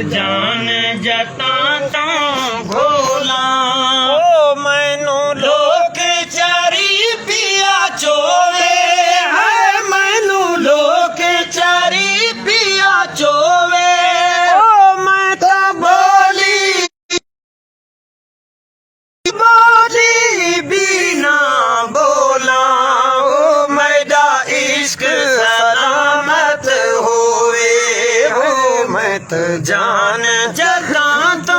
जान जता तो भोला ओ मैनू लोक चारी पिया चोवे है मैनू लोक चारी पिया चोवे ओ मैं तो बोली बोली बिना बोला ओ मैदा इश्क सलामत होवे हो मैं तो जान जता तू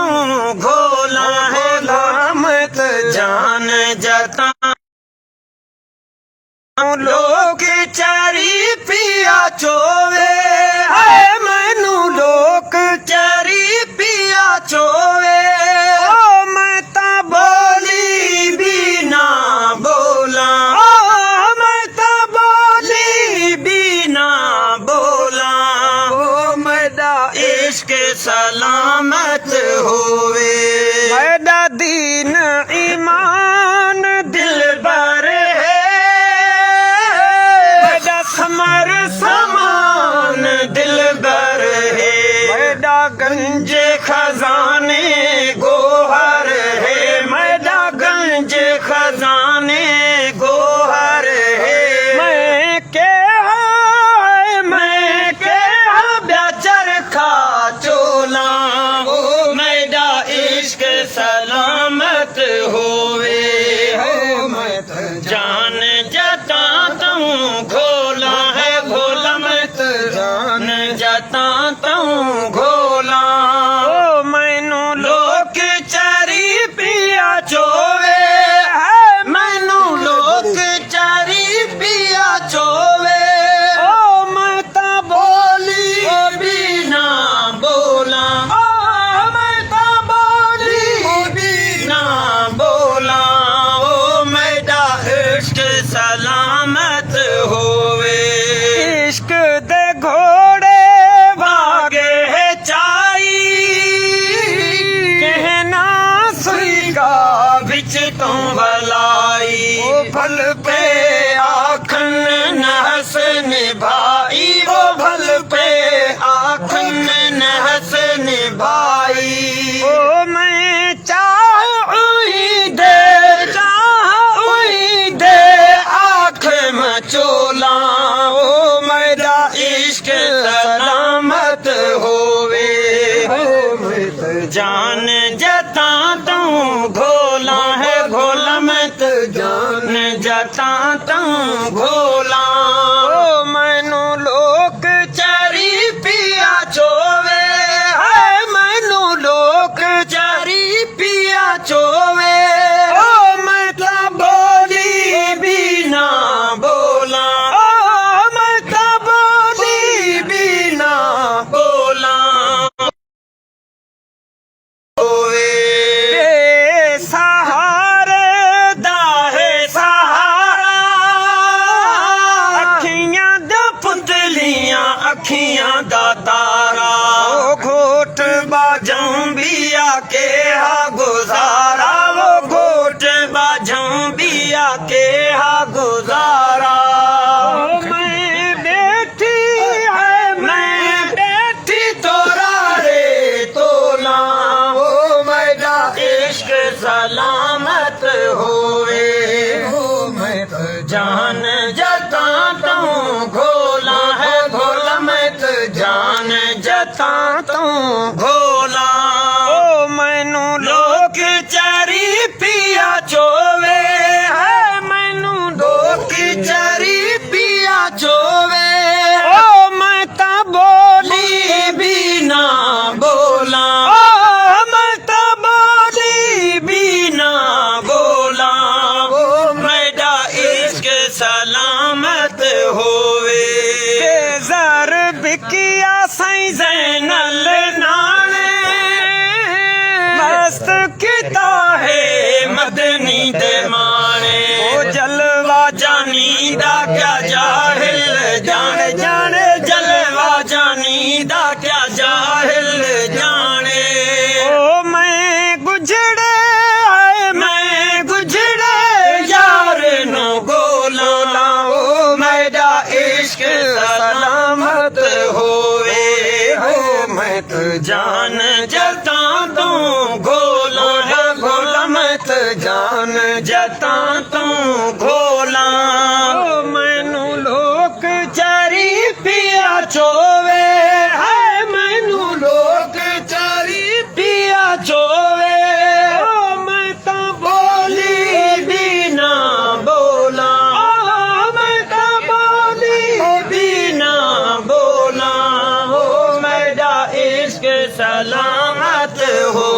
भोला है मैं तो जान जता लोक चारी पिया चोवे है मैनू लोक चारी पिया चोवे ओ मैं ता बोली बिना बोला ओ मैं ता बोली बिना बोला ओ मैदा इश्क सलामत होवे मैदा दीन ईमान दिल बर है मैदा समर समान दिल बर है मैदा गंज खजाने गोहर है मैदा गंज खजाने गोहर है मैं क्या ब्याचर खा चोला ओ मैदा इश्क सलामत होवे हो मैं तो जान जता तू घोला है घोला मैं तो जान जता तू घोला ओ मैनू लोक चारी पिया चोवे है मैनू लोक चारी पिया चोवे ओ मैं ता बोली बिना बोला ओ मैं ता बोली बिना बोला ओ मैदा इश्क सलामत होवे इश्क दे घोड़े भागे है चाई कहना सुई का बिच तो भलाई वो भल पे आखन नहस निभाई वो भल पे आखन नहस निभाई ओ मैं चाहूई दे आँख मचोला ओ मेरा इश्क सलामत होवे हो मैं तो जान जता तू घोला है घोला मैं तो जान जता तू घोला ओ मैनू लोक चारी पिया चोवे है मैनू लोक चारी पिया चोवे ओ मैं तो बोली बिना बोला ओ मैं तो बोली बिना बोला ओए सहारे दा है सहारा अखियां दा पुतलियां अखियां दा तारा ओ घोट बाजों बिया के हा गुजारा वो घोट बाजों बिया के हा गुजारा मैं बैठी तोरा रे तोला ओ मैदा इश्क सलामत होवे हो मैं तो जान जता तू घोला है घोला मैं तो जान जता तू घोला ओ मैनू लोक चारी पिया चोवे है मैनू लोक चारी पिया चोवे ओ मैं ता बोली बिना बोला ओ मैं ता बोली बिना बोला ओ मैदा इश्क सलामत होवे बेजार बिकिया साईं ज़ैनल नाने मस्त किता है मदनी दे माने ओ जलवा जानी दा क्या जाहिल जाने जाने जलवा जानी दा क्या जाहिल जाने ओ मैं गुजरे यार नो गोला ओ मैदा इश्क सलामत होवे हो मैं तो जान जता तू घोला घोला मत जान जता तू घोला मैनू लोक चारी पिया चोवे है मैनू लोक चारी पिया चोवे मैं ता बोली भी ना बोला मैं ता बोली भी ना बोला हो मेरा इश्क सलामत हो